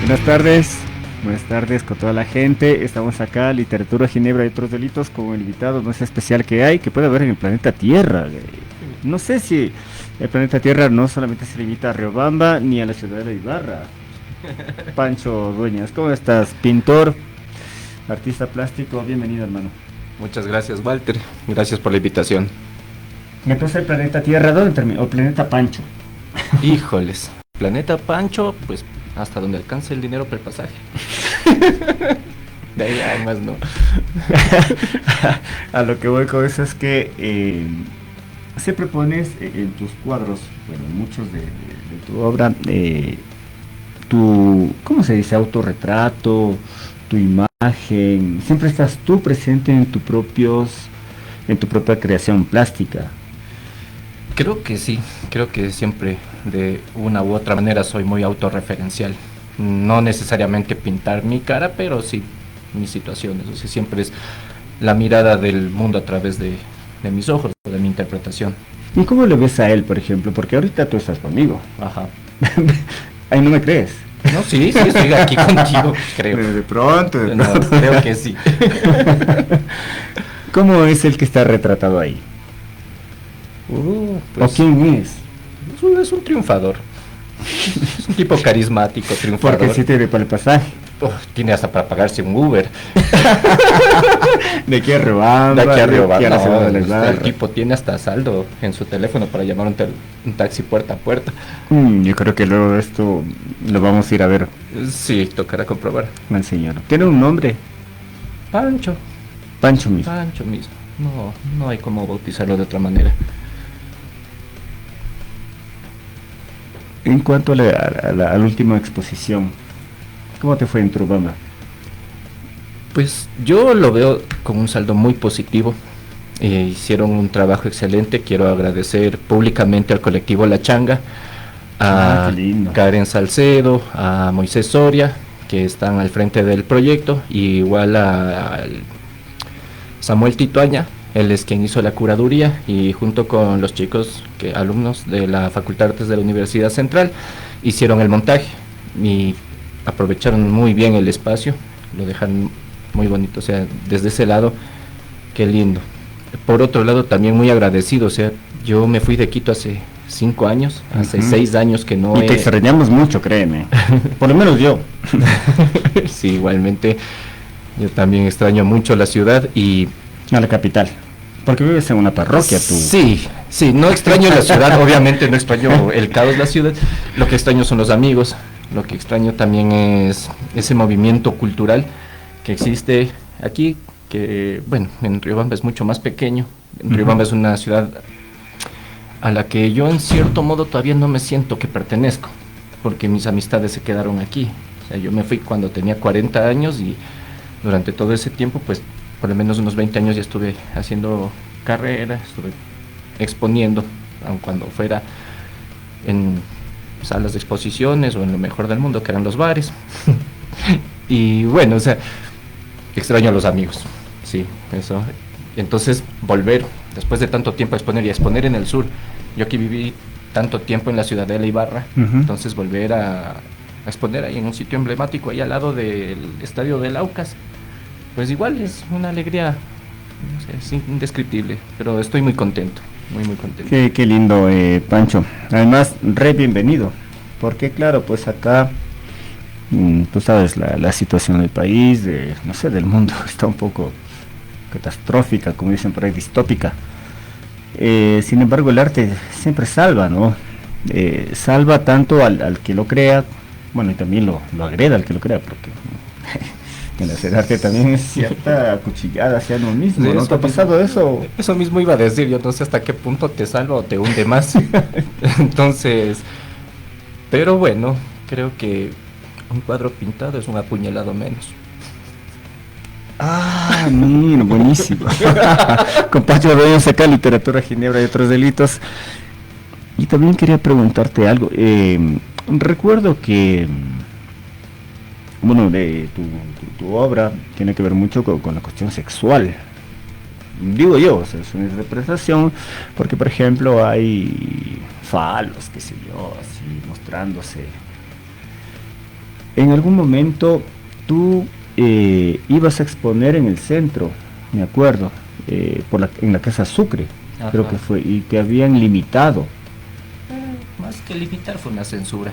Buenas tardes con toda la gente. Estamos acá, Literatura, Ginebra y otros delitos, con el invitado más especial que hay, que puede haber en el planeta Tierra. No sé si el planeta Tierra no solamente se limita a Riobamba ni a la ciudad de Ibarra. Pancho Dueñas, ¿cómo estás? Pintor, artista plástico, bienvenido, hermano. Muchas gracias, Walter. Gracias por la invitación. Entonces, el planeta Tierra, ¿dónde termina? O planeta Pancho. Híjoles, planeta Pancho, pues hasta donde alcance el dinero para el pasaje. De ahí además no. A lo que voy con eso es que siempre pones en tus cuadros, bueno, en muchos de tu obra, tu, ¿cómo se dice? Autorretrato, tu imagen. Siempre estás tú presente en tu propia creación plástica. Creo que sí, creo que siempre de una u otra manera soy muy autorreferencial. No necesariamente pintar mi cara, pero sí mis situaciones. O sea, siempre es la mirada del mundo a través de mis ojos, de mi interpretación. ¿Y cómo le ves a él, por ejemplo? Porque ahorita tú estás conmigo. Ajá. Ahí no me crees. No, sí, estoy aquí contigo, creo. De pronto. No, creo que sí. ¿Cómo es el que está retratado ahí? Pues, ¿O quién es? es un triunfador. Es un tipo carismático, triunfador. Porque sí tiene para el pasaje. Tiene hasta para pagarse un Uber. De aquí a Riobamba. De aquí a Riobamba. la ciudad de No, La Ibarra. el tipo tiene hasta saldo en su teléfono para llamar un taxi puerta a puerta. Yo creo que luego de esto lo vamos a ir a ver Sí, tocará comprobar. al señor. Tiene un nombre, Pancho. Pancho mismo. Pancho mismo. No hay como bautizarlo de otra manera. En cuanto a la última exposición, ¿cómo te fue en Riobamba? Pues yo lo veo con un saldo muy positivo. Hicieron un trabajo excelente. Quiero agradecer públicamente al colectivo La Changa, a qué lindo. Karen Salcedo, a Moisés Soria, que están al frente del proyecto, y igual a Samuel Tituaña. Él es quien hizo la curaduría, y junto con los chicos, alumnos de la Facultad de Artes de la Universidad Central, hicieron el montaje y aprovecharon muy bien el espacio, lo dejaron muy bonito. O sea, desde ese lado, qué lindo. Por otro lado, también muy agradecido. O sea, yo me fui de Quito hace 5 años, hace 6 años que no Y te extrañamos mucho, créeme. Por lo menos yo. Sí, igualmente, yo también extraño mucho la ciudad y... A la capital. Porque vives en una parroquia tú. Sí, no extraño la ciudad, obviamente no extraño el caos de la ciudad. Lo que extraño son los amigos. Lo que extraño también es ese movimiento cultural que existe aquí, que, bueno, en Riobamba es mucho más pequeño. Riobamba es una ciudad a la que yo en cierto modo todavía no me siento que pertenezco, porque mis amistades se quedaron aquí. O sea, yo me fui cuando tenía 40 años y durante todo ese tiempo, pues, por lo menos unos 20 años ya estuve haciendo carrera, estuve exponiendo, aun cuando fuera en salas de exposiciones o en lo mejor del mundo, que eran los bares. Y bueno, o sea, extraño a los amigos, sí, eso. Entonces, volver después de tanto tiempo a exponer y a exponer en el sur, yo aquí viví tanto tiempo en la ciudad de La Ibarra, entonces volver a exponer ahí en un sitio emblemático, ahí al lado del estadio del Aucas, pues igual es una alegría, no sé, es indescriptible, pero estoy muy contento, muy contento. Qué lindo, Pancho. Además, bienvenido. Porque claro, pues acá, tú sabes, la situación del país, no sé, del mundo, está un poco catastrófica, como dicen por ahí, distópica. Sin embargo, el arte siempre salva, ¿no? Salva tanto al que lo crea, bueno, y también lo agreda al que lo crea, porque en hacer arte también es cierta cuchillada hacia uno mismo, ¿no te ha pasado eso? Eso mismo iba a decir, yo no sé hasta qué punto te salva o te hunde más. Entonces, pero bueno, creo que un cuadro pintado es un apuñalado menos. Ah, mira, buenísimo. Con Pancho Dueñas acá, Literatura, Ginebra y otros delitos. Y también quería preguntarte algo. Recuerdo que, bueno, de tu obra tiene que ver mucho con la cuestión sexual. Digo yo, o sea, es una interpretación, porque por ejemplo hay falos, qué sé yo, así mostrándose en algún momento tú ibas a exponer en el centro, me acuerdo, en la Casa Sucre, Ajá. creo que fue, y que habían limitado. Más que limitar fue una censura.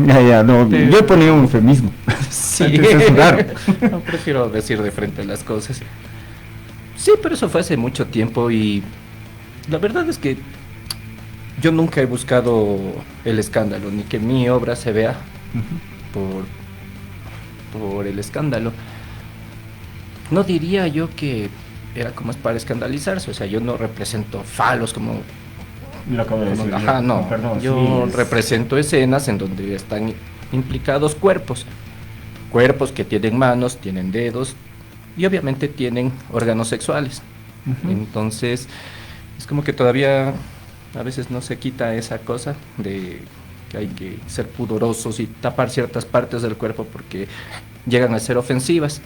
Ya, no, Pero- yo ponía un eufemismo. Sí, Te censuraron. no prefiero decir de frente las cosas. Sí, pero eso fue hace mucho tiempo y la verdad es que yo nunca he buscado el escándalo, ni que mi obra se vea por el escándalo. No diría yo que era como es para escandalizarse, o sea, yo no represento falos como... Lo acabo de decir. Ajá, no, Perdón, yo sí, represento escenas en donde están implicados cuerpos, cuerpos que tienen manos, tienen dedos y obviamente tienen órganos sexuales. Ujú. Entonces, es como que todavía a veces no se quita esa cosa de que hay que ser pudorosos y tapar ciertas partes del cuerpo porque llegan a ser ofensivas.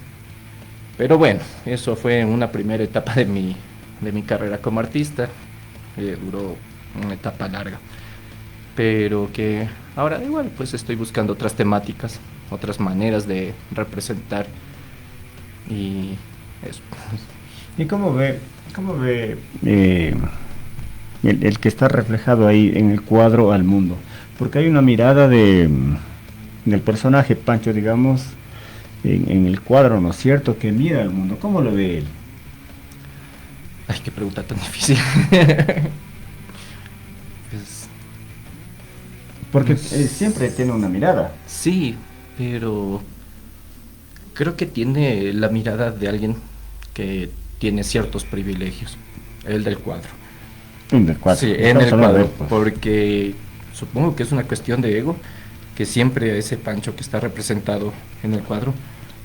Pero bueno, eso fue una primera etapa de mi carrera como artista. Duró una etapa larga. Pero que ahora igual pues estoy buscando otras temáticas, otras maneras de representar y eso. ¿Y cómo ve el que está reflejado ahí en el cuadro al mundo? Porque hay una mirada del personaje Pancho, digamos, en el cuadro, ¿no es cierto? Que mira al mundo. ¿Cómo lo ve él? Ay, qué pregunta tan difícil. Pues, Porque no sé. siempre tiene una mirada. Sí, pero creo que tiene la mirada de alguien que tiene ciertos privilegios, el del cuadro. En el cuadro. Sí, en Estamos el hablando de cuadro, él, pues. porque supongo que es una cuestión de ego, que siempre ese Pancho que está representado en el cuadro,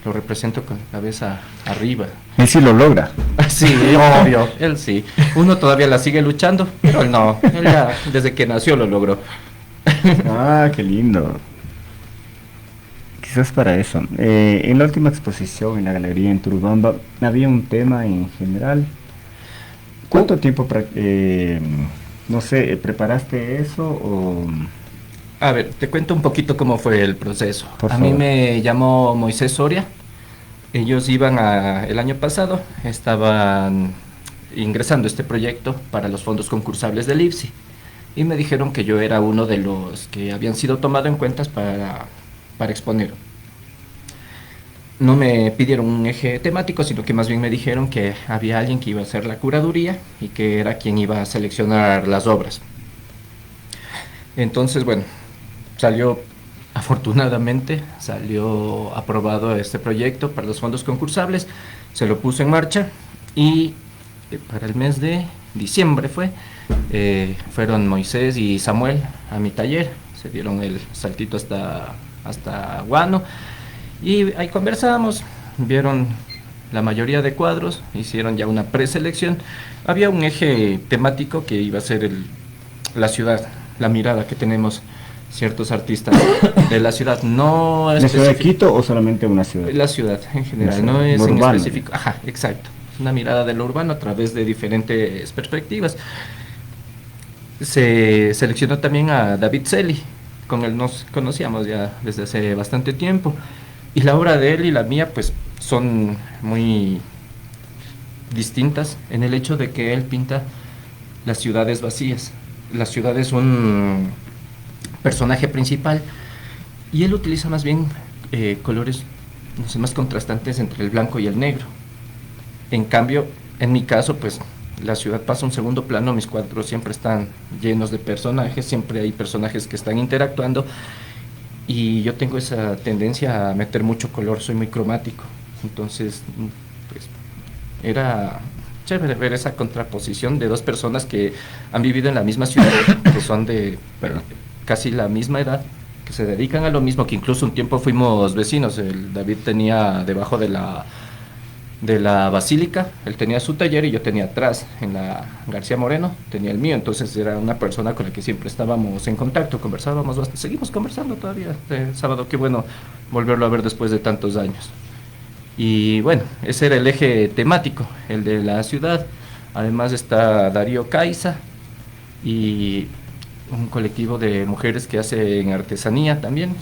lo represento con la cabeza arriba. Él sí lo logra. Sí, obvio, él sí. Uno todavía la sigue luchando, pero él no, él ya desde que nació lo logró. Ah, qué lindo. Quizás para eso. En la última exposición en la galería en Turubamba había un tema en general. ¿Cuánto tiempo, no sé, preparaste eso o...? A ver, te cuento un poquito cómo fue el proceso. Por A mí favor. me llamó Moisés Soria. Ellos el año pasado, estaban ingresando este proyecto para los fondos concursables del IFSI. Y me dijeron que yo era uno de los que habían sido tomados en cuentas para exponer. No me pidieron un eje temático, sino que más bien me dijeron que había alguien que iba a hacer la curaduría y que era quien iba a seleccionar las obras. Entonces, bueno, afortunadamente, salió aprobado este proyecto para los fondos concursables, se lo puso en marcha y para el mes de diciembre fueron Moisés y Samuel a mi taller, se dieron el saltito hasta Guano y ahí conversamos, vieron la mayoría de cuadros, hicieron ya una preselección, había un eje temático que iba a ser la ciudad, la mirada que tenemos ciertos artistas de la ciudad, no ¿La ciudad de específico- Quito o solamente una ciudad? la ciudad en general, ciudad, no es lo en urbano. específico. Ajá, exacto. Es una mirada de lo urbano a través de diferentes perspectivas. Se seleccionó también a David Celi, con él nos conocíamos ya desde hace bastante tiempo. Y la obra de él y la mía, pues, son muy distintas en el hecho de que él pinta las ciudades vacías. La ciudad es un personaje principal y él utiliza más bien colores, no sé, más contrastantes entre el blanco y el negro. En cambio, en mi caso, pues la ciudad pasa a un segundo plano, mis cuadros siempre están llenos de personajes, siempre hay personajes que están interactuando y yo tengo esa tendencia a meter mucho color, soy muy cromático. Entonces, pues era chévere ver esa contraposición de dos personas que han vivido en la misma ciudad, que son de casi la misma edad, que se dedican a lo mismo, que incluso un tiempo fuimos vecinos. El David tenía debajo de la Basílica, él tenía su taller y yo tenía atrás, en la García Moreno, tenía el mío, entonces era una persona con la que siempre estábamos en contacto, conversábamos bastante, seguimos conversando todavía, sábado, qué bueno volverlo a ver después de tantos años. Y bueno, ese era el eje temático, el de la ciudad. Además está Darío Caiza y un colectivo de mujeres que hacen artesanía también.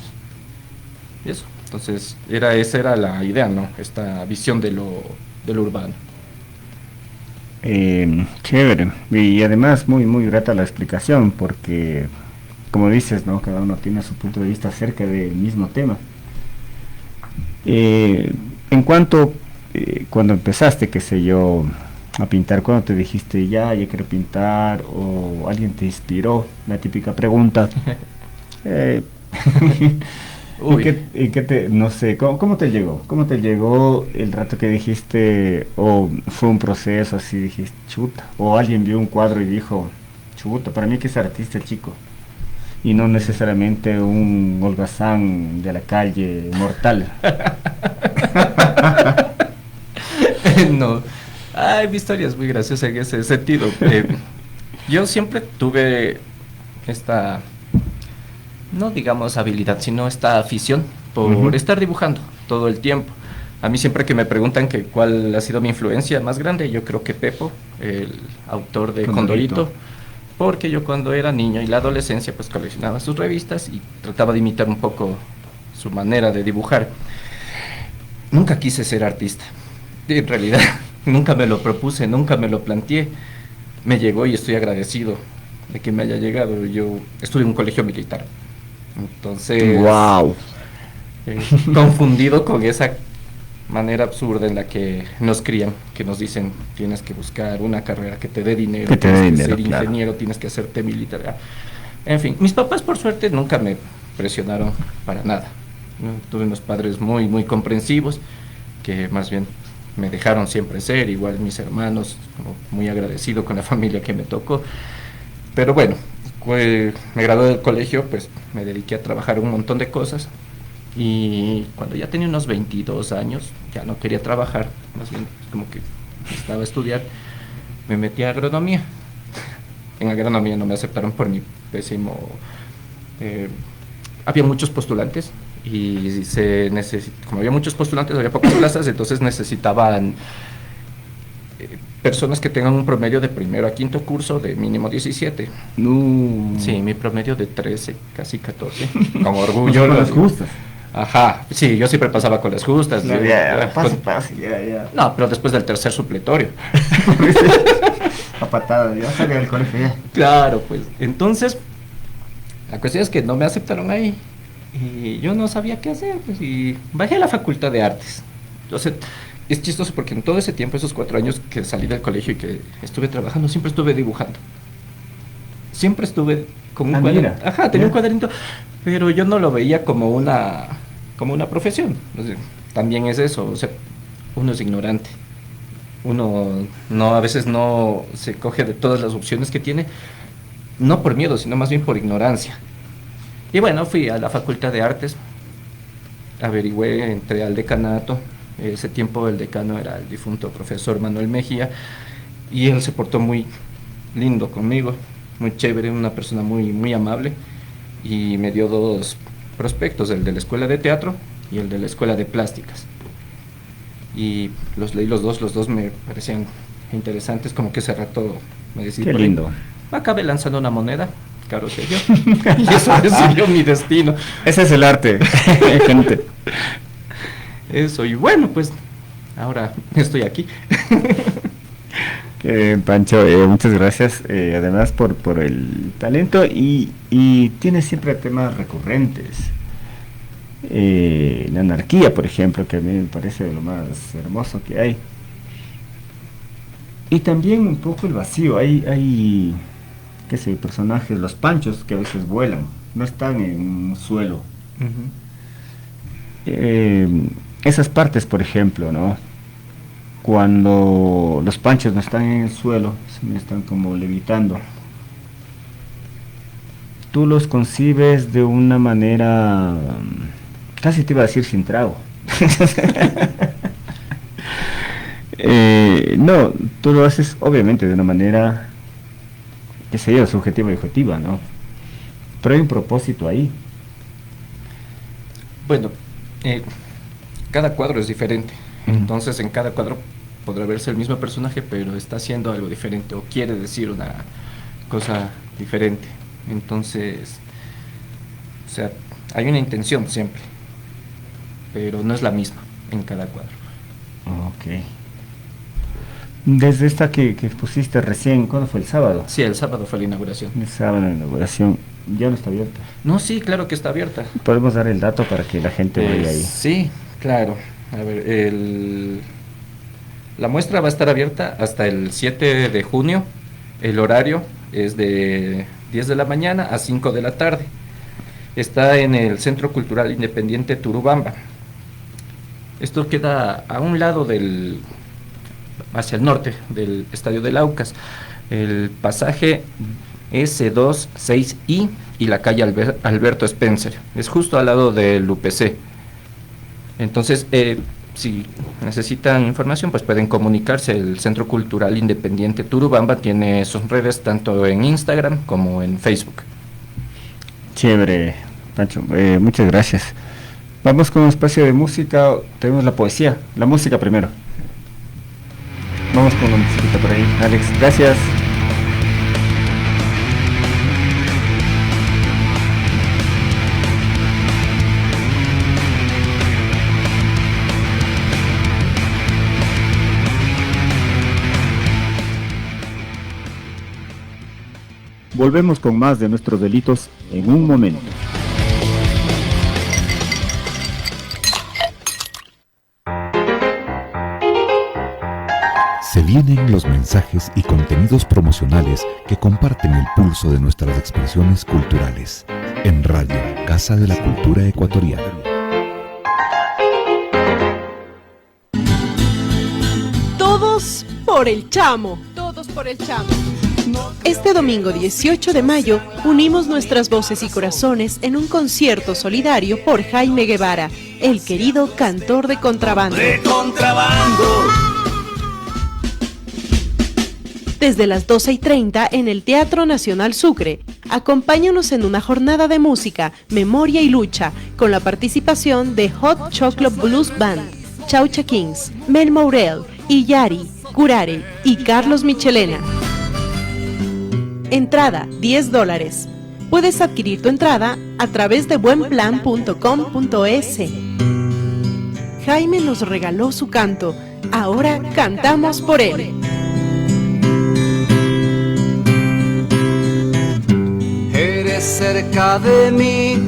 y eso. Entonces, esa era la idea, ¿no? Esta visión de lo urbano. Chévere. Y además muy, muy grata la explicación, porque, como dices, ¿no? Cada uno tiene su punto de vista acerca del mismo tema. Eh, en cuanto, cuando empezaste, qué sé yo, a pintar, cuando te dijiste, ya quiero pintar, o alguien te inspiró, la típica pregunta. eh, Uy, no sé, cómo te llegó? ¿Cómo te llegó el rato que dijiste, o fue un proceso así, dijiste, chuta, o alguien vio un cuadro y dijo, chuta, para mí que es artista chico, y no necesariamente un holgazán de la calle mortal? no. Ay, mi historia es muy graciosa en ese sentido. Yo siempre tuve esta, no digamos habilidad, sino esta afición por Ujú. estar dibujando todo el tiempo. A mí siempre que me preguntan que cuál ha sido mi influencia más grande, yo creo que Pepo, el autor de Condorito. Condorito, porque yo cuando era niño y la adolescencia pues coleccionaba sus revistas y trataba de imitar un poco su manera de dibujar. Nunca quise ser artista, en realidad, nunca me lo propuse, nunca me lo planteé. Me llegó y estoy agradecido de que me haya llegado. Yo estudié en un colegio militar, entonces Wow. confundido con esa manera absurda en la que nos crían, que nos dicen tienes que buscar una carrera que te dé dinero, Que te tienes dé que dinero, ser claro. ingeniero, tienes que hacerte militar. En fin, mis papás por suerte nunca me presionaron para nada, ¿no? Tuve unos padres muy, muy comprensivos que más bien me dejaron siempre ser, igual mis hermanos, como muy agradecido con la familia que me tocó. Pero bueno, me gradué del colegio, pues me dediqué a trabajar un montón de cosas y cuando ya tenía unos 22 años, ya no quería trabajar, más bien como que estaba a estudiar, me metí a agronomía. En agronomía no me aceptaron por mi pésimo... eh, había muchos postulantes y como había muchos postulantes, había pocas plazas, entonces necesitaban personas que tengan un promedio de primero a quinto curso de mínimo 17. No. Sí, mi promedio de 13, casi 14. Con No orgullo son lo las digo. justas. Ajá, sí, yo siempre pasaba con las justas. No, ya, pase, ya. No, pero después del tercer supletorio. A patadas, ya salí del colegio ya. Claro, pues. Entonces, la cuestión es que no me aceptaron ahí. Y yo no sabía qué hacer, pues, y bajé a la Facultad de Artes. Entonces, es chistoso porque en todo ese tiempo, esos 4 años que salí del colegio y que estuve trabajando, siempre estuve dibujando. Siempre estuve con un cuaderno. Mira. Ajá, tenía un Ya. cuadernito, pero yo no lo veía como una profesión. O sea, también es eso, o sea, uno es ignorante. Uno no, a veces no se coge de todas las opciones que tiene, no por miedo, sino más bien por ignorancia. Y bueno, fui a la Facultad de Artes, averigüé, entré al decanato. Ese tiempo el decano era el difunto profesor Manuel Mejía y él se portó muy lindo conmigo, muy chévere, una persona muy, muy amable y me dio dos prospectos, el de la escuela de teatro y el de la escuela de plásticas. Y los leí los dos me parecían interesantes, como que ese rato me decidí Qué por ahí. lindo. Acabé lanzando una moneda, caro sé yo, y eso decidió mi destino. Ese es el arte, gente. Eso, y bueno, pues ahora estoy aquí. Pancho, muchas gracias, además por el talento y tienes siempre temas recurrentes. La anarquía, por ejemplo, que a mí me parece de lo más hermoso que hay. Y también un poco el vacío. Hay qué sé, personajes, los panchos que a veces vuelan, no están en un suelo. Ujú. Eh, Esas partes, por ejemplo, ¿no? Cuando los panchos no están en el suelo, sino están como levitando, tú los concibes de una manera, casi te iba a decir sin trago. No, tú lo haces obviamente de una manera, qué sé yo, subjetiva y objetiva, ¿no? Pero hay un propósito ahí. Bueno, eh, cada cuadro es diferente. Mm. Entonces en cada cuadro podrá verse el mismo personaje, pero está haciendo algo diferente o quiere decir una cosa diferente. Entonces, o sea, hay una intención siempre. pero no es la misma en cada cuadro. Ok. Desde esta que expusiste recién, ¿cuándo fue? ¿El sábado? Sí, el sábado fue la inauguración. El sábado la inauguración, ya no está abierta. No, sí, claro que está abierta. Podemos dar el dato para que la gente vaya ahí. Sí, claro. A ver, la muestra va a estar abierta hasta el 7 de junio. El horario es de 10 de la mañana a 5 de la tarde. Está en el Centro Cultural Independiente Turubamba. Esto queda a un lado hacia el norte del Estadio del Aucas. El pasaje S26I y la calle Alberto Spencer. Es justo al lado del UPC. Entonces, si necesitan información, pues pueden comunicarse. El Centro Cultural Independiente Turubamba tiene sus redes tanto en Instagram como en Facebook. Chévere, Pancho, muchas gracias. Vamos con un espacio de música. Tenemos la poesía, la música primero. Vamos con la musiquita por ahí, Alex, gracias. Volvemos con más de nuestros delitos en un momento. Se vienen los mensajes y contenidos promocionales que comparten el pulso de nuestras expresiones culturales. En Radio Casa de la Cultura Ecuatoriana. Todos por el Chamo. Todos por el Chamo. Este domingo 18 de mayo unimos nuestras voces y corazones en un concierto solidario por Jaime Guevara, el querido cantor de contrabando. Desde las 12:30 en el Teatro Nacional Sucre. Acompáñanos en una jornada de música, memoria y lucha, con la participación de Hot Chocolate Blues Band, Chaucha Kings, Mel Maurel, Iyari, Curare y Carlos Michelena. Entrada $10. Puedes adquirir tu entrada a través de buenplan.com.es. Jaime nos regaló su canto, ahora cantamos por él. Eres cerca de mí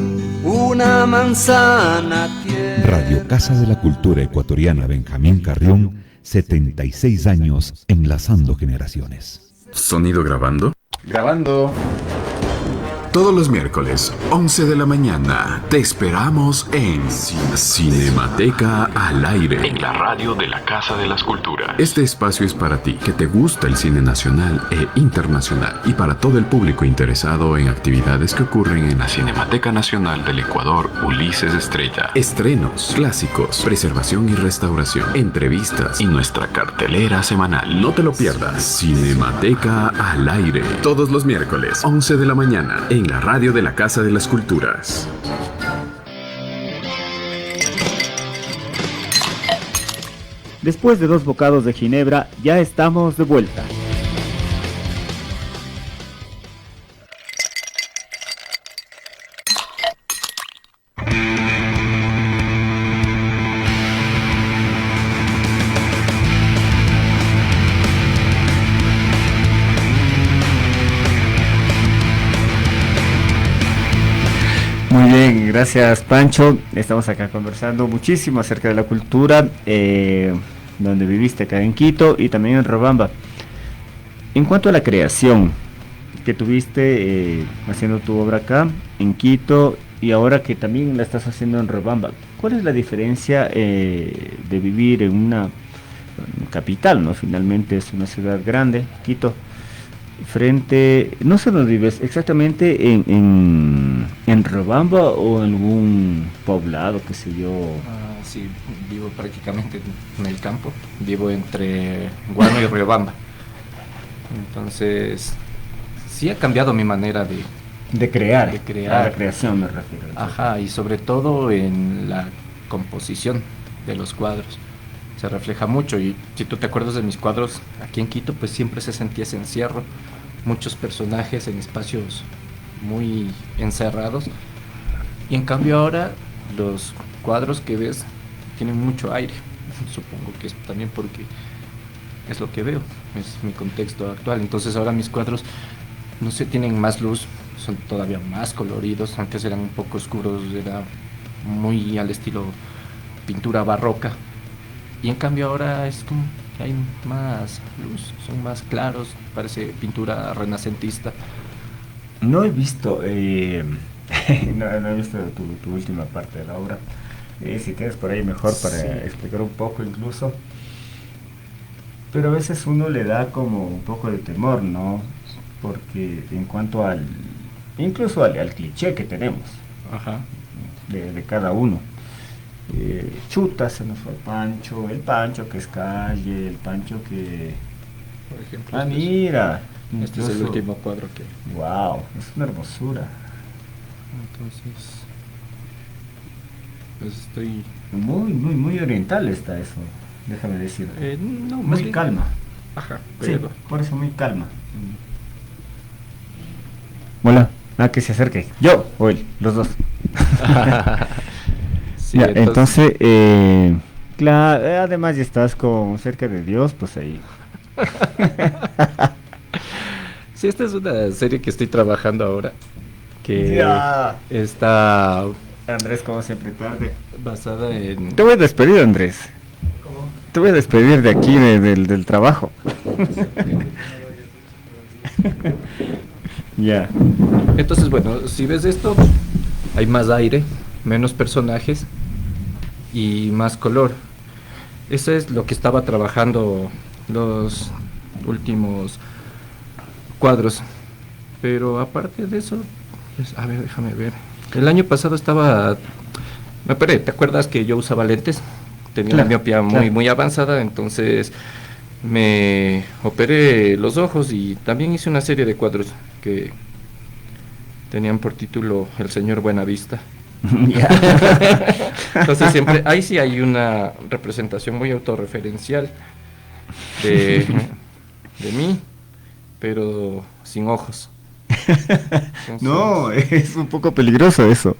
una manzana tierna. Radio Casa de la Cultura Ecuatoriana Benjamín Carrión, 76 años enlazando generaciones. ¿Sonido grabando? Grabando. Todos los miércoles, 11 de la mañana, te esperamos en Cinemateca al Aire, en la radio de la Casa de las Culturas. Este espacio es para ti, que te gusta el cine nacional e internacional, y para todo el público interesado en actividades que ocurren en la Cinemateca Nacional del Ecuador Ulises Estrella. Estrenos, clásicos, preservación y restauración, entrevistas y nuestra cartelera semanal. No te lo pierdas. Cinemateca al Aire, todos los miércoles, 11 de la mañana, en la radio de la Casa de las Culturas. Después de 2 bocados de ginebra, ya estamos de vuelta. Muy bien, gracias Pancho. Estamos acá conversando muchísimo acerca de la cultura, donde viviste acá en Quito y también en Riobamba. En cuanto a la creación que tuviste haciendo tu obra acá en Quito y ahora que también la estás haciendo en Riobamba, ¿cuál es la diferencia de vivir en una capital, ¿no? Finalmente es una ciudad grande, Quito, frente, no sé dónde vives exactamente, en Riobamba o en algún poblado, qué sé yo. Sí, vivo prácticamente en el campo, vivo entre Guano y Riobamba. Entonces, sí ha cambiado mi manera de crear. A la creación me refiero. Ajá, y sobre todo en la composición de los cuadros. Se refleja mucho, y si tú te acuerdas de mis cuadros aquí en Quito, pues siempre se sentía ese encierro, muchos personajes en espacios muy encerrados, y en cambio ahora los cuadros que ves tienen mucho aire. Supongo que es también porque es lo que veo, es mi contexto actual. Entonces ahora mis cuadros, no sé, tienen más luz, son todavía más coloridos. Antes eran un poco oscuros, era muy al estilo pintura barroca. Y en cambio ahora es como que hay más luz, son más claros, parece pintura renacentista. No he visto, no he visto tu última parte de la obra. Si tienes por ahí mejor para explicar un poco incluso. Pero a veces uno le da como un poco de temor, ¿no? Porque en cuanto incluso al cliché que tenemos, Ajá. de cada uno. Chuta, se nos fue el Pancho que es calle, el Pancho que... Por ejemplo, Ah, mira. este es el último cuadro que... Wow, es una hermosura. Entonces, pues estoy... Muy oriental está eso, déjame decir. no, más Muy bien- calma. Ajá, Sí, pero... por eso muy calma. Hola, que se acerque. Yo o él, los dos. Sí, Ya, entonces, claro, además ya estás con cerca de Dios, pues ahí. Sí, esta es una serie que estoy trabajando ahora, que Ya. está Andrés, como siempre, tarde. basada en... Te voy a despedir, Andrés. Te voy a despedir de aquí, del trabajo. Ya. Entonces, bueno, si ves esto, hay más aire, menos personajes y más color. Eso es lo que estaba trabajando los últimos cuadros. Pero aparte de eso, pues, a ver, déjame ver. El año pasado me operé, ¿te acuerdas que yo usaba lentes? Tenía la Claro, miopía claro. muy avanzada, entonces me operé los ojos y también hice una serie de cuadros que tenían por título El Señor Buenavista. Entonces siempre, ahí sí hay una representación muy autorreferencial de mí, pero sin ojos. Entonces, No, es un poco peligroso eso.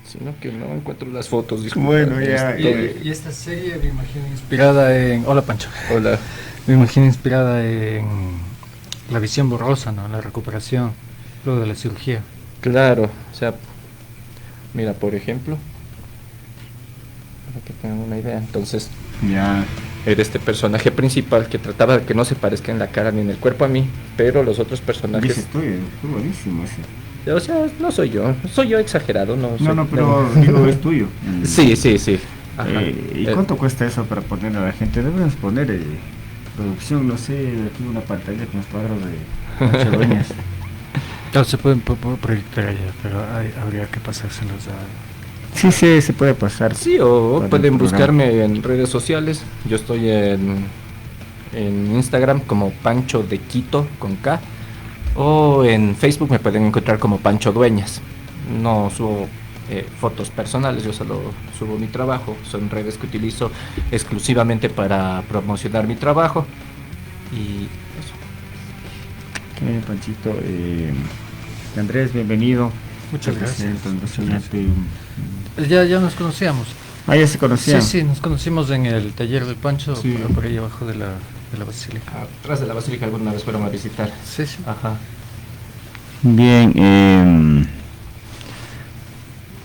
sino que no encuentro las fotos. Disculpa. Bueno, ya. Y esta serie me imagino inspirada en... Hola Pancho. Hola. Me imagino inspirada en la visión borrosa, ¿no? La recuperación luego de la cirugía. Claro, o sea, mira, por ejemplo, para que tengan una idea, entonces Ya. era este personaje principal que trataba de que no se parezca en la cara ni en el cuerpo a mí, pero los otros personajes, Dices tú, es buenísimo ese. o sea, no soy yo exagerado, no soy, No, pero digo, es tuyo. Sí. Ajá. ¿Y cuánto cuesta eso para poner a la gente? Debemos poner producción, no sé, aquí una pantalla con los cuadros de Chadueñas. Claro, se pueden proyectar allá, pero habría que pasárselos a... Sí, se puede pasar. Sí, o Para el pueden programa. buscarme en redes sociales. Yo estoy en Instagram como Pancho de Quito con K, o en Facebook me pueden encontrar como Pancho Dueñas. No subo fotos personales, yo solo subo mi trabajo. Son redes que utilizo exclusivamente para promocionar mi trabajo y eso. Qué bien, Panchito. Andrés, bienvenido. Muchas Te gracias. presento, Andrés Muchas Oñate. Ya nos conocíamos. Ya se conocían. Sí, nos conocimos en el taller del Pancho, Sí. por ahí abajo de la basílica. Atrás de la basílica alguna vez fueron a visitar. Sí. Ajá. Bien,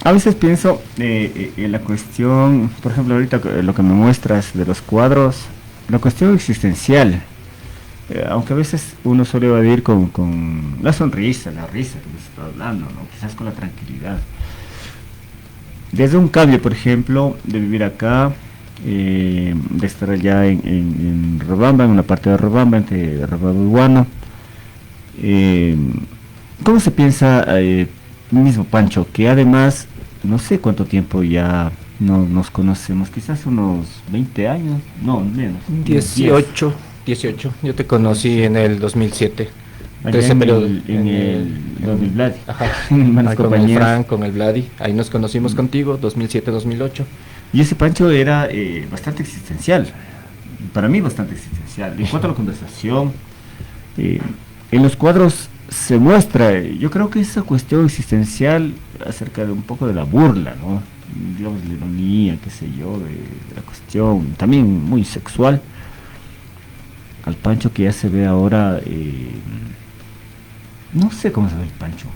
a veces pienso en la cuestión, por ejemplo, ahorita lo que me muestras de los cuadros, la cuestión existencial, aunque a veces uno suele evadir con la sonrisa, la risa que les está hablando, ¿no? Quizás con la tranquilidad. Desde un cambio, por ejemplo, de vivir acá, de estar allá en Robamba, en una parte de Robamba, entre Robamba y Guano, ¿cómo se piensa mismo Pancho, que además, no sé cuánto tiempo ya no nos conocemos, quizás unos 20 años, no, menos. unos 18. Yo te conocí en el 2007. 10, allá Entonces, en pero el donde Vlad. Ajá. Manos Ahí con el compañeros. Fran, con el Vladi. Ahí nos conocimos contigo, 2007-2008. Y ese Pancho era bastante existencial, para mí bastante existencial. En cuanto a la conversación, en los cuadros se muestra, yo creo que esa cuestión existencial acerca de un poco de la burla, ¿no? Digamos, la ironía, qué sé yo, de la cuestión, también muy sexual, al Pancho que ya se ve ahora, no sé cómo se ve el Pancho,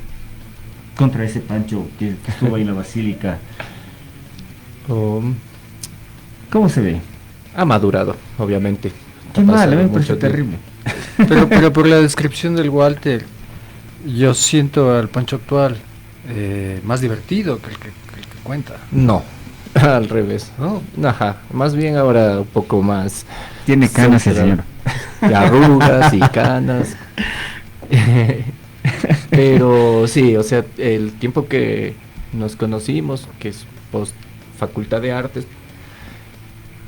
contra ese Pancho que estuvo ahí en la basílica. ¿Cómo se ve? Ha madurado, obviamente. Qué mal, me parece terrible. Pero por la descripción del Walter, yo siento al Pancho actual más divertido que el que cuenta. No, al revés. ¿No? Ajá, más bien ahora un poco más. Tiene canas el señor. De arrugas y canas. Pero sí, o sea, el tiempo que nos conocimos, que es post Facultad de Artes,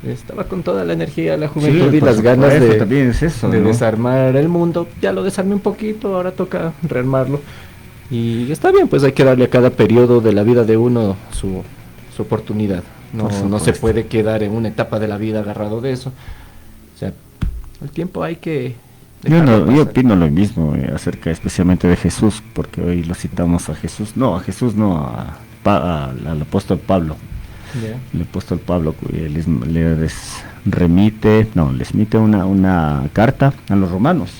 estaba con toda la energía, la juventud, Sí, y por las ganas supuesto, de, también es eso, de ¿no? desarmar el mundo. Ya lo desarmé un poquito, ahora toca rearmarlo. Y está bien, pues hay que darle a cada periodo de la vida de uno su oportunidad. No, Por no se supuesto. puede quedar en una etapa de la vida agarrado de eso. O sea, el tiempo hay que... dejarlo Yo pasar. opino lo mismo acerca especialmente de Jesús, porque hoy lo citamos al apóstol Pablo. Ya. El apóstol Pablo les remite una carta a los romanos.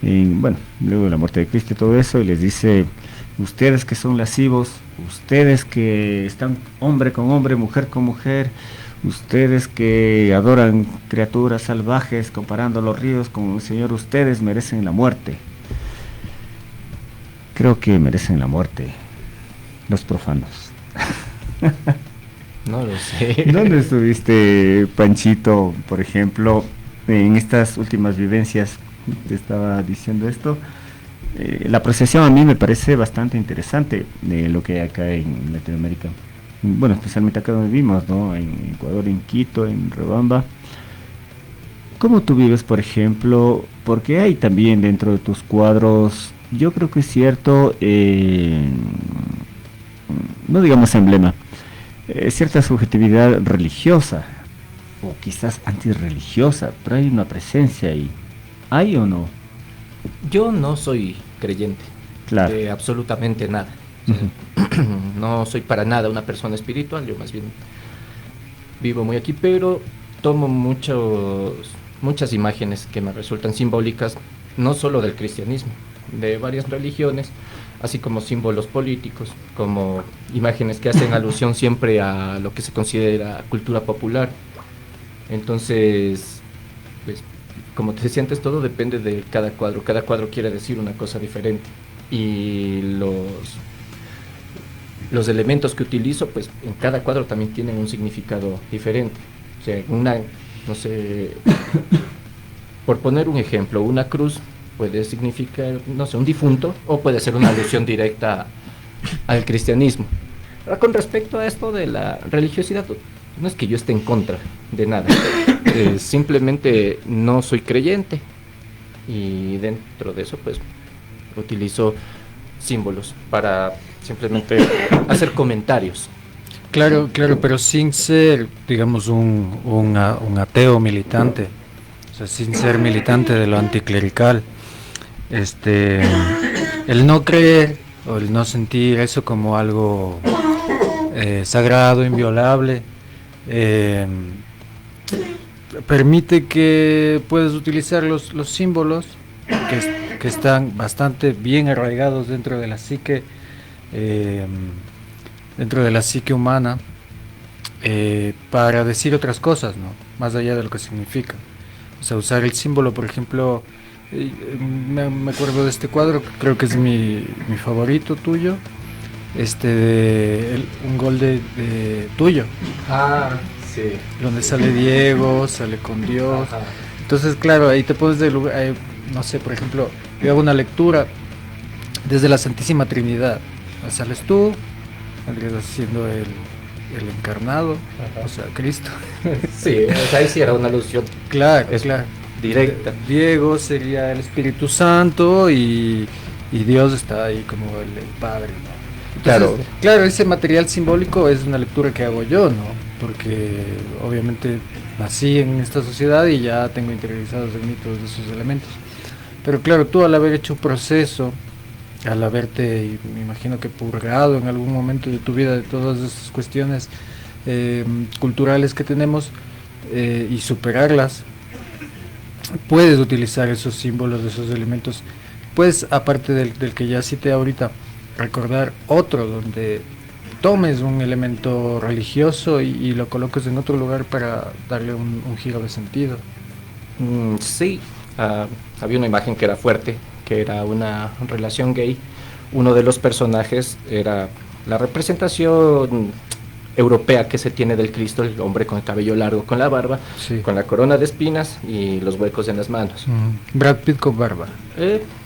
Y bueno, luego de la muerte de Cristo y todo eso, y les dice: ustedes que son lascivos, ustedes que están hombre con hombre, mujer con mujer, ustedes que adoran criaturas salvajes comparando los ríos con el Señor, ustedes merecen la muerte. Creo que merecen la muerte los profanos. No lo sé. ¿Dónde estuviste, Panchito, por ejemplo, en estas últimas vivencias? Te estaba diciendo esto. La procesión a mí me parece bastante interesante de lo que hay acá en Latinoamérica. Bueno, especialmente acá donde vivimos, ¿no? En Ecuador, en Quito, en Riobamba. ¿Cómo tú vives, por ejemplo? Porque hay también dentro de tus cuadros, yo creo que es cierto, no digamos emblema, cierta subjetividad religiosa, o quizás antirreligiosa, pero hay una presencia ahí. ¿Hay o no? Yo no soy creyente Claro. de absolutamente nada. O sea, no soy para nada una persona espiritual, yo más bien vivo muy aquí, pero tomo muchas imágenes que me resultan simbólicas, no solo del cristianismo, de varias religiones, así como símbolos políticos, como imágenes que hacen alusión siempre a lo que se considera cultura popular. Entonces, pues, como te decía antes, todo depende de cada cuadro quiere decir una cosa diferente, y los elementos que utilizo, pues en cada cuadro también tienen un significado diferente. O sea, no sé, por poner un ejemplo, una cruz puede significar, no sé, un difunto, o puede ser una alusión directa al cristianismo. Ahora, con respecto a esto de la religiosidad, no es que yo esté en contra de nada, simplemente no soy creyente, y dentro de eso pues utilizo símbolos para simplemente hacer comentarios. Claro, pero sin ser, digamos, un ateo militante, o sea, sin ser militante de lo anticlerical. El no creer o el no sentir eso como algo sagrado, inviolable, permite que puedas utilizar los símbolos que están bastante bien arraigados dentro de la psique humana, para decir otras cosas, ¿no? Más allá de lo que significa. O sea, usar el símbolo, por ejemplo, me acuerdo de este cuadro, que creo que es mi favorito tuyo, un gol de tuyo. Ah, sí. Donde sale Diego, sale con Dios. Ajá. Entonces, claro, ahí te pones de lugar, no sé, por ejemplo, yo hago una lectura desde la Santísima Trinidad. Sales tú, Andrés haciendo el encarnado, Ajá. o sea, Cristo. Sí, o sea, ahí sí era una alusión Claro, Es claro. directa. Diego sería el Espíritu Santo y Dios está ahí como el Padre, ¿no? Entonces, claro, ese material simbólico es una lectura que hago yo, ¿no? Porque obviamente nací en esta sociedad y ya tengo interiorizados en mí todos esos elementos. Pero claro, tú al haber hecho un proceso, al haberte, me imagino que purgado en algún momento de tu vida de todas esas cuestiones culturales que tenemos y superarlas, puedes utilizar esos símbolos, esos elementos. Puedes, aparte del que ya cité ahorita, recordar otro donde tomes un elemento religioso y lo coloques en otro lugar para darle un giro de sentido. Sí, había una imagen que era fuerte, que era una relación gay. Uno de los personajes era la representación europea que se tiene del Cristo, el hombre con el cabello largo, con la barba, Sí. con la corona de espinas y los huecos en las manos. Brad Pitt con barba.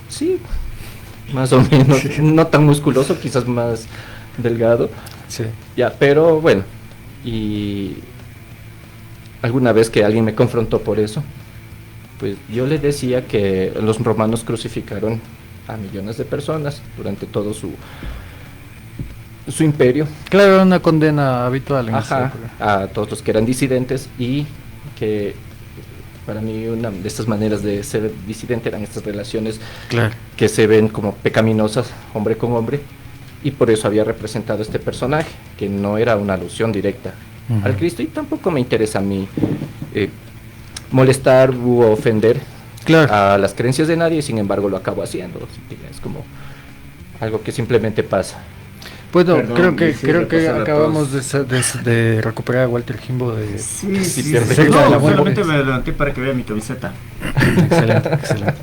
Sí, más o menos, no tan musculoso, quizás más delgado. Sí. Ya, pero bueno, y alguna vez que alguien me confrontó por eso, pues yo le decía que los romanos crucificaron a millones de personas durante todo su imperio. Claro, era una condena habitual en esa Ajá, época. a todos los que eran disidentes, y que para mí una de estas maneras de ser disidente eran estas relaciones Claro. que se ven como pecaminosas, hombre con hombre, y por eso había representado este personaje, que no era una alusión directa al Cristo, y tampoco me interesa a mí molestar u ofender Claro. a las creencias de nadie, y sin embargo lo acabo haciendo. Así que es como algo que simplemente pasa. Bueno, Perdón, creo que pasar a acabamos de recuperar a Walter Jimbo de... Sí, Sí, sí, pierde. sí. Cerca de la No, muerte. solamente me levanté para que vea mi camiseta. Excelente, excelente.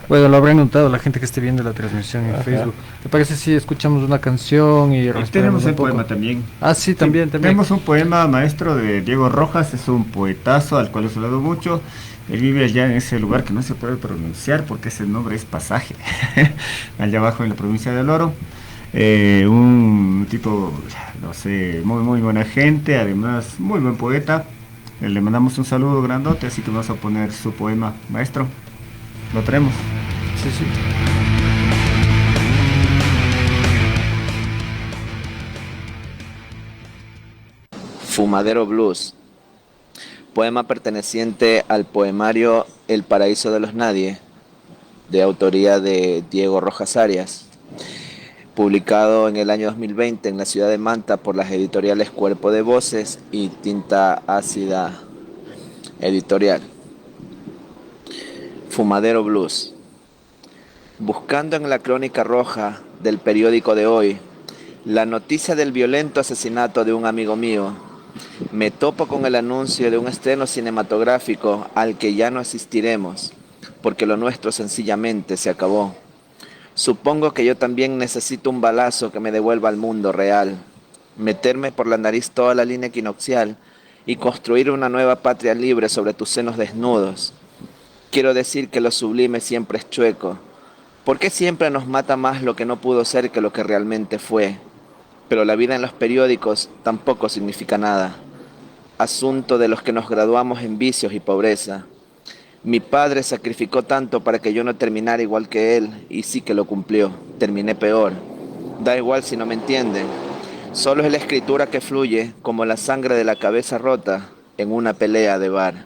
Bueno, lo habrán notado la gente que esté viendo la transmisión en Ajá. Facebook. ¿Te parece si escuchamos una canción y Y respiramos tenemos un el poco? poema también. Ah, sí, también. Tenemos un poema maestro de Diego Rojas, es un poetazo al cual he hablado mucho. Él vive allá en ese lugar que no se puede pronunciar porque ese nombre es Pasaje, allá abajo en la provincia del Oro. Un tipo, no sé, muy buena gente, además muy buen poeta. Le mandamos un saludo grandote, así que vamos a poner su poema maestro. Lo traemos. Sí, sí. Fumadero Blues, poema perteneciente al poemario El Paraíso de los Nadie, de autoría de Diego Rojas Arias, publicado en el año 2020 en la ciudad de Manta por las editoriales Cuerpo de Voces y Tinta Ácida Editorial. Fumadero Blues. Buscando en la crónica roja del periódico de hoy la noticia del violento asesinato de un amigo mío, me topo con el anuncio de un estreno cinematográfico al que ya no asistiremos, porque lo nuestro sencillamente se acabó. Supongo que yo también necesito un balazo que me devuelva al mundo real, meterme por la nariz toda la línea equinoccial y construir una nueva patria libre sobre tus senos desnudos. Quiero decir que lo sublime siempre es chueco. ¿Por qué siempre nos mata más lo que no pudo ser que lo que realmente fue? Pero la vida en los periódicos tampoco significa nada. Asunto de los que nos graduamos en vicios y pobreza. Mi padre sacrificó tanto para que yo no terminara igual que él, y sí que lo cumplió. Terminé peor. Da igual si no me entienden. Solo es la escritura que fluye como la sangre de la cabeza rota en una pelea de bar.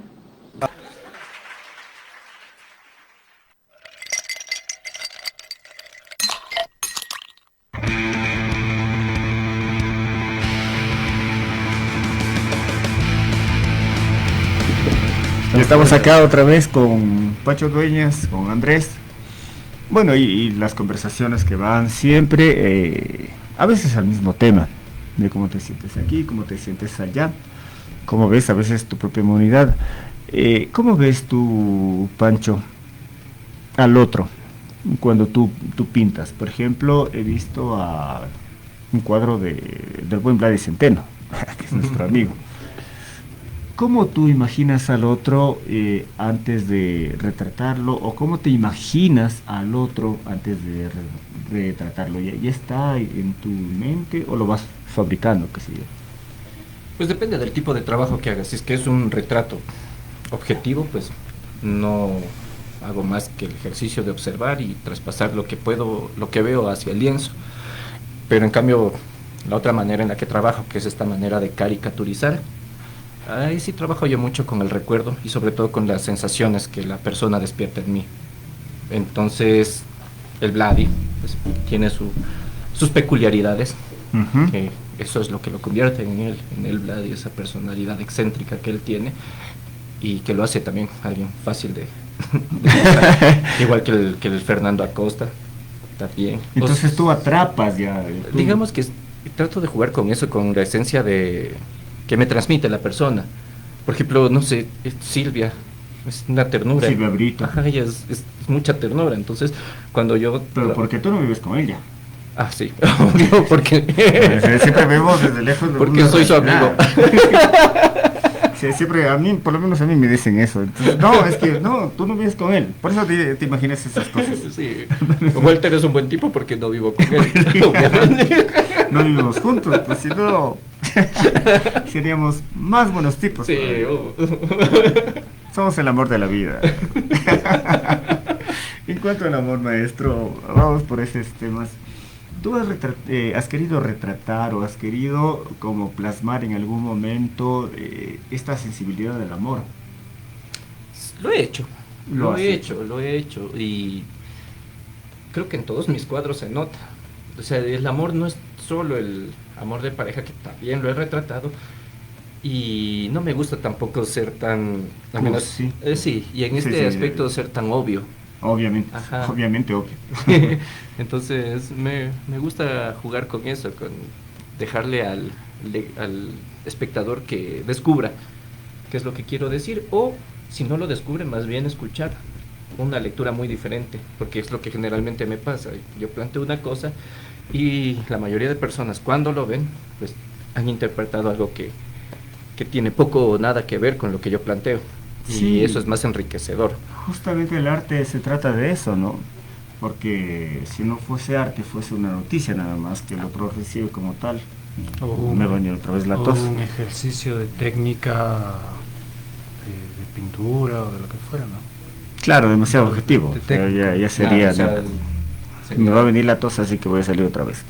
Ya estamos acá otra vez con Pacho Dueñas, con Andrés. Bueno, y las conversaciones que van siempre, a veces al mismo tema, de cómo te sientes aquí, cómo te sientes allá, cómo ves a veces tu propia humanidad. ¿Cómo ves tú, Pancho, al otro cuando tú pintas? Por ejemplo, he visto un cuadro del buen Vladi Centeno, que es nuestro amigo. ¿Cómo tú imaginas al otro antes de retratarlo? ¿O cómo te imaginas al otro antes de retratarlo? ¿Ya está en tu mente o lo vas fabricando, qué sé yo? Pues depende del tipo de trabajo que hagas. Si es que es un retrato objetivo, pues no hago más que el ejercicio de observar y traspasar lo que veo hacia el lienzo. Pero en cambio, la otra manera en la que trabajo, que es esta manera de caricaturizar, ahí sí trabajo yo mucho con el recuerdo y sobre todo con las sensaciones que la persona despierta en mí. Entonces, el Vladi pues, tiene sus peculiaridades, que eso es lo que lo convierte en el Vladi, esa personalidad excéntrica que él tiene y que lo hace también alguien fácil de igual que el Fernando Acosta también. Entonces tú atrapas ya. Digamos que trato de jugar con eso, con la esencia de que me transmite la persona. Por ejemplo, no sé, Silvia es una ternura. Silvia Brito. Ajá, ella es mucha ternura. Entonces, cuando yo... Pero porque tú no vives con ella. Ah, sí. Porque siempre vemos desde lejos. Porque soy su amigo. Sí, siempre a mí, por lo menos a mí me dicen eso. Entonces, no, es que no, tú no vives con él. Por eso te imaginas esas cosas. Sí. Walter es un buen tipo porque no vivo con él. No vivimos juntos, pues si no seríamos más buenos tipos. Sí. Somos el amor de la vida. En cuanto al amor, maestro, vamos por esos temas. ¿Tú has querido retratar o has querido como plasmar en algún momento esta sensibilidad del amor? Lo he hecho, lo he hecho y creo que en todos mis cuadros se nota. O sea, el amor no es solo el amor de pareja, que también lo he retratado, y no me gusta tampoco ser tan... al menos, sí, y en este aspecto ser tan obvio. Obviamente, obviamente obvio. Entonces me gusta jugar con eso, con dejarle al espectador que descubra qué es lo que quiero decir, o si no lo descubre, más bien escuchar una lectura muy diferente, porque es lo que generalmente me pasa. Yo planteo una cosa y la mayoría de personas cuando lo ven, pues han interpretado algo que tiene poco o nada que ver con lo que yo planteo. Sí. Y eso es más enriquecedor. Justamente el arte se trata de eso, ¿no? Porque si no fuese arte, fuese una noticia nada más, que lo recibe como tal. Me bañó otra vez la tos. Un ejercicio de técnica de pintura o de lo que fuera, ¿no? Claro, demasiado objetivo. Ya sería... Claro, me va a venir la tos, así que voy a salir otra vez.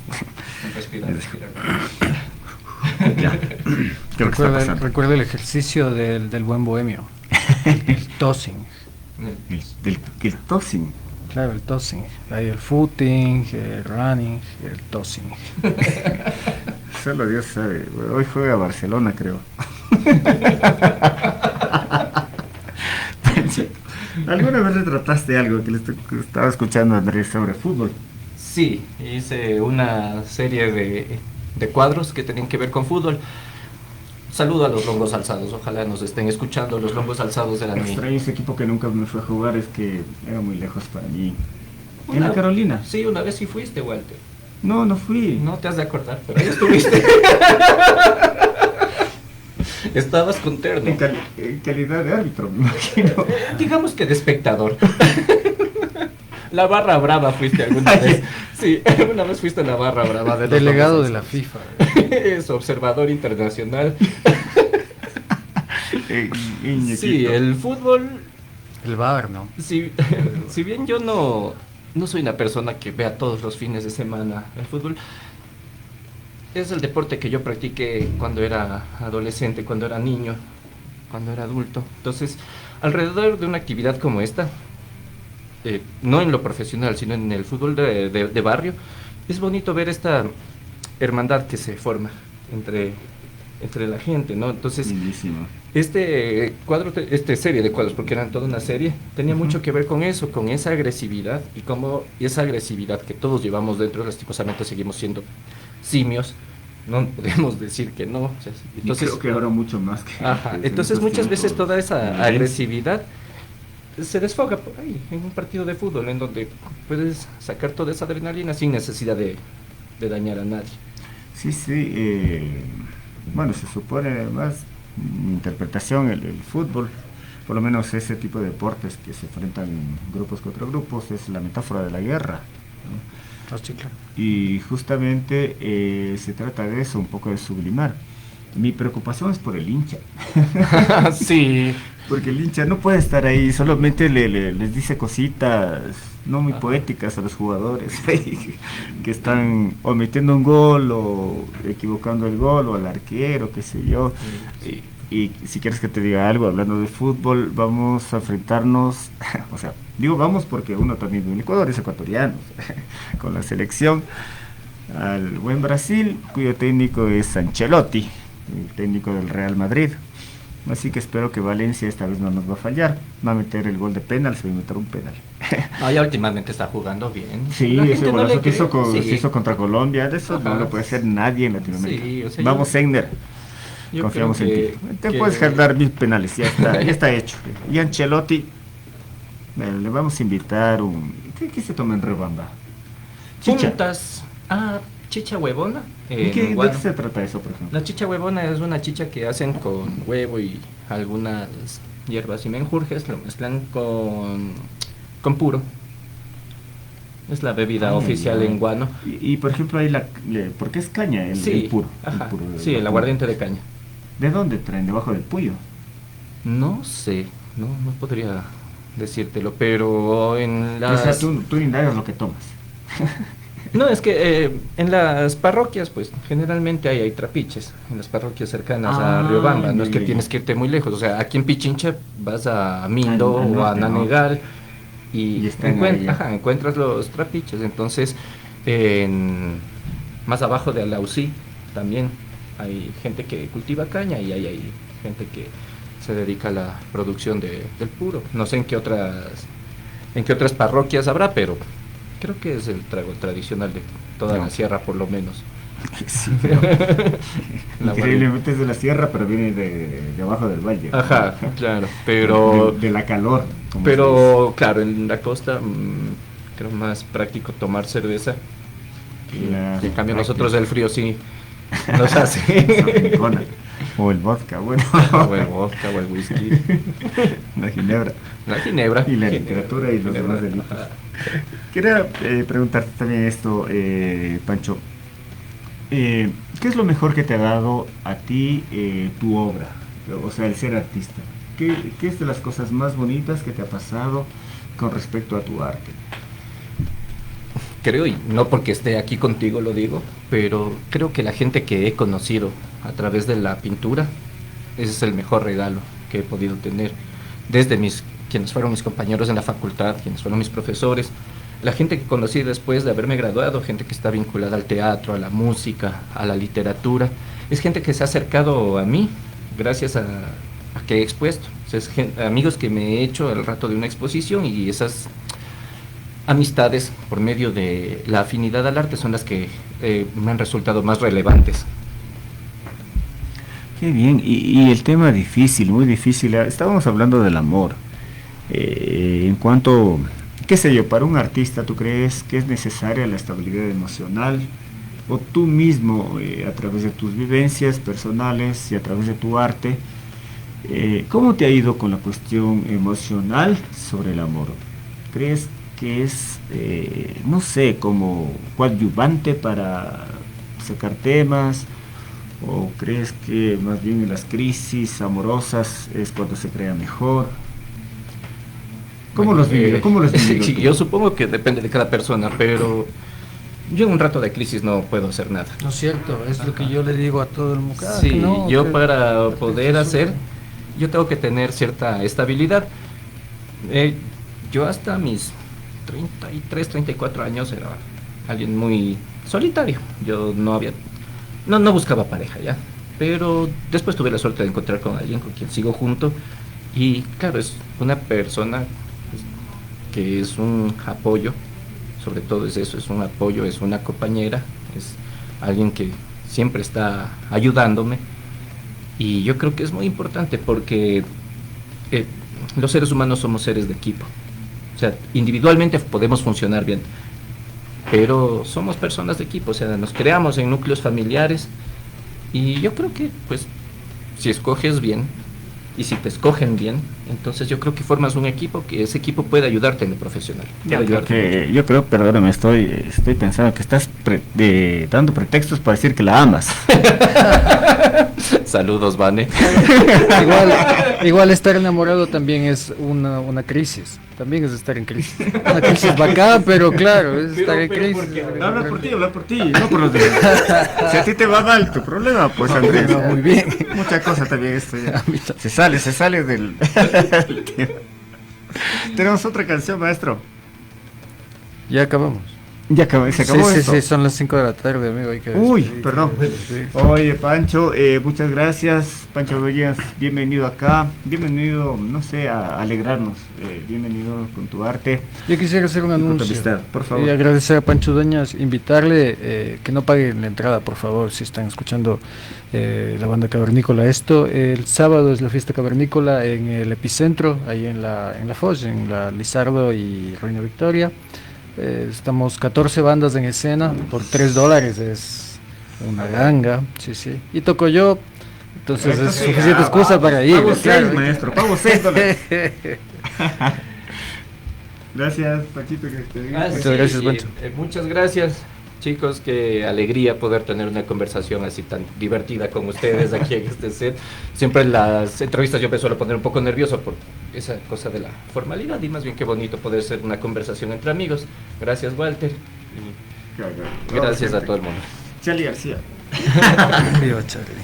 Ya. Recuerda el ejercicio del buen bohemio. El tossing. El tossing. Claro, el tossing. Hay el footing, el running, el tossing. Solo Dios sabe. Hoy juega Barcelona, creo. ¿Alguna vez retrataste algo que estaba escuchando a Andrés sobre fútbol? Sí, hice una serie de cuadros que tenían que ver con fútbol. Saludo a los Lombos Alzados, ojalá nos estén escuchando. Los Lombos Alzados eran mi... Extraño ese equipo que nunca me fue a jugar, es que era muy lejos para mí. ¿En la Carolina? Sí, una vez sí fuiste, Walter. No fui. No te has de acordar, pero ahí estuviste. Estabas con terno. En calidad de árbitro, me imagino. Digamos que de espectador. La barra brava fuiste alguna vez. Sí, una vez fuiste a la barra brava. Delegado de la FIFA. Es observador internacional. Sí, el fútbol... El VAR, ¿no? Si bien yo no soy una persona que vea todos los fines de semana el fútbol, es el deporte que yo practiqué cuando era adolescente, cuando era niño, cuando era adulto. Entonces, alrededor de una actividad como esta, no en lo profesional, sino en el fútbol de barrio, es bonito ver esta hermandad que se forma entre la gente, ¿no? Entonces, bellísimo. Esta serie de cuadros, porque eran toda una serie, tenía mucho que ver con eso, con esa agresividad, y esa agresividad que todos llevamos dentro, lastimosamente seguimos siendo simios, no podemos decir que no. O sea, entonces, creo que ahora mucho más que... entonces muchas veces toda esa agresividad se desfoga por ahí, en un partido de fútbol, en donde puedes sacar toda esa adrenalina sin necesidad de dañar a nadie. Sí, bueno, se supone además, mi interpretación, el fútbol, por lo menos ese tipo de deportes que se enfrentan grupos contra grupos, es la metáfora de la guerra, ¿no? Sí, claro. Y justamente se trata de eso, un poco de sublimar. Mi preocupación es por el hincha. Sí. Porque el hincha no puede estar ahí, solamente les dice cositas no muy poéticas a los jugadores que están o metiendo un gol o equivocando el gol o al arquero, qué sé yo. Y si quieres que te diga algo, hablando de fútbol, vamos a enfrentarnos, o sea, Digo vamos porque uno también vive en Ecuador, es ecuatoriano, con la selección, al buen Brasil, cuyo técnico es Ancelotti, el técnico del Real Madrid. Así que espero que Valencia esta vez no nos va a fallar. Va a meter el gol de penal, se va a meter un penal. No, ya últimamente está jugando bien. Sí, ese golazo que hizo contra Colombia, de eso no lo puede hacer nadie en Latinoamérica. Sí, o sea, vamos, Segner. Confiamos en ti. Te puedes dar mis penales, ya está hecho. Y Ancelotti, bueno, le vamos a invitar un... ¿Qué se toma en Riobamba? Chicha. Chicha huevona. ¿De qué se trata eso, por ejemplo? La chicha huevona es una chicha que hacen con huevo y algunas hierbas y menjurjes, lo mezclan con puro. Es la bebida oficial en Guano. Y por ejemplo, ahí ¿por qué es caña el puro? Ajá, el puro el aguardiente de caña. ¿De dónde traen? ¿Debajo del Puyo? No sé, no podría decírtelo, pero en las... O sea, tú indagas lo que tomas. No, es que en las parroquias, pues, generalmente hay trapiches, en las parroquias cercanas a Riobamba, no es que tienes que irte muy lejos, o sea, aquí en Pichincha vas a Mindo o a Nanegal y encuentras los trapiches, entonces, más abajo de Alausí también hay gente que cultiva caña y hay gente que se dedica a la producción del puro, no sé en qué otras parroquias habrá, pero... Creo que es el trago tradicional de toda la sierra, por lo menos. Sí, increíblemente es de la sierra, pero viene de abajo del valle. Ajá, claro, pero... De la calor. Pero, claro, en la costa creo más práctico tomar cerveza. En cambio nosotros el frío sí nos hace... O el vodka, bueno. O el vodka, o el whisky. La ginebra. Y la literatura y los demás delitos. Quería preguntarte también esto, Pancho. ¿Qué es lo mejor que te ha dado a ti tu obra? O sea, el ser artista. ¿Qué es de las cosas más bonitas que te ha pasado con respecto a tu arte? Creo, y no porque esté aquí contigo lo digo, pero creo que la gente que he conocido a través de la pintura, ese es el mejor regalo que he podido tener. Desde quienes fueron mis compañeros en la facultad, quienes fueron mis profesores, la gente que conocí después de haberme graduado, gente que está vinculada al teatro, a la música, a la literatura, es gente que se ha acercado a mí gracias a que he expuesto. O sea, amigos que me he hecho al rato de una exposición, y esas amistades por medio de la afinidad al arte son las que me han resultado más relevantes. Qué bien, y el tema difícil, muy difícil, estábamos hablando del amor. En cuanto, qué sé yo, para un artista, ¿tú crees que es necesaria la estabilidad emocional? ¿O tú mismo, a través de tus vivencias personales y a través de tu arte, cómo te ha ido con la cuestión emocional sobre el amor? ¿Crees que es, no sé, como coadyuvante para sacar temas? ¿O crees que más bien en las crisis amorosas es cuando se crea mejor? ¿Cómo los vives? Sí, yo supongo que depende de cada persona, pero yo en un rato de crisis no puedo hacer nada. No es cierto, es lo que yo le digo a todo el mundo. Sí, para poder hacer, yo tengo que tener cierta estabilidad. Yo hasta mis 33, 34 años era alguien muy solitario. Yo no buscaba pareja ya, pero después tuve la suerte de encontrar con alguien con quien sigo junto, y claro, es una persona que es un apoyo, sobre todo es eso, es un apoyo, es una compañera, es alguien que siempre está ayudándome, y yo creo que es muy importante porque los seres humanos somos seres de equipo. O sea, individualmente podemos funcionar bien, pero somos personas de equipo, o sea, nos creamos en núcleos familiares, y yo creo que, pues, si escoges bien, y si te escogen bien, entonces yo creo que formas un equipo, que ese equipo puede ayudarte en lo profesional. Yo creo, perdóname, estoy pensando que estás dando pretextos para decir que la amas. Saludos, Vane. Igual estar enamorado también es una crisis. También es estar en crisis. Una crisis bacán, pero claro, es estar en crisis. Habla por ti, no por los demás. Si a ti te va mal tu problema, pues Andrés. No, muy bien. Mucha cosa también esto ya. Se sale del tema. Tenemos otra canción, maestro. Ya acabamos. Ya acabó, se acabó Sí, esto. sí, son las 5 de la tarde, amigo. Hay que Uy, despedir. perdón. Sí. Oye, Pancho, muchas gracias. Pancho Bellas, bienvenido acá. Bienvenido, no sé, a alegrarnos. Bienvenido con tu arte. Yo quisiera hacer un Y con tu anuncio. amistad, por favor. Y agradecer a Pancho Dueñas, invitarle que no paguen la entrada, por favor, si están escuchando la banda cavernícola. Esto, el sábado es la fiesta cavernícola en el Epicentro, ahí en la Foz, en la Lizardo y Reina Victoria. Estamos 14 bandas en escena por $3, es una ganga, sí, sí. Y toco yo, entonces es suficiente excusa para ir. Pago 6, claro. maestro, pago $6. Gracias, Panchito, que esté bien. Muchas gracias, Pancho. Muchas gracias, chicos. Qué alegría poder tener una conversación así tan divertida con ustedes aquí en este set. Siempre en las entrevistas yo me suelo poner un poco nervioso por esa cosa de la formalidad y más bien qué bonito poder ser una conversación entre amigos. Gracias, Walter. Y gracias a todo el mundo. Charlie García. Viva Charlie.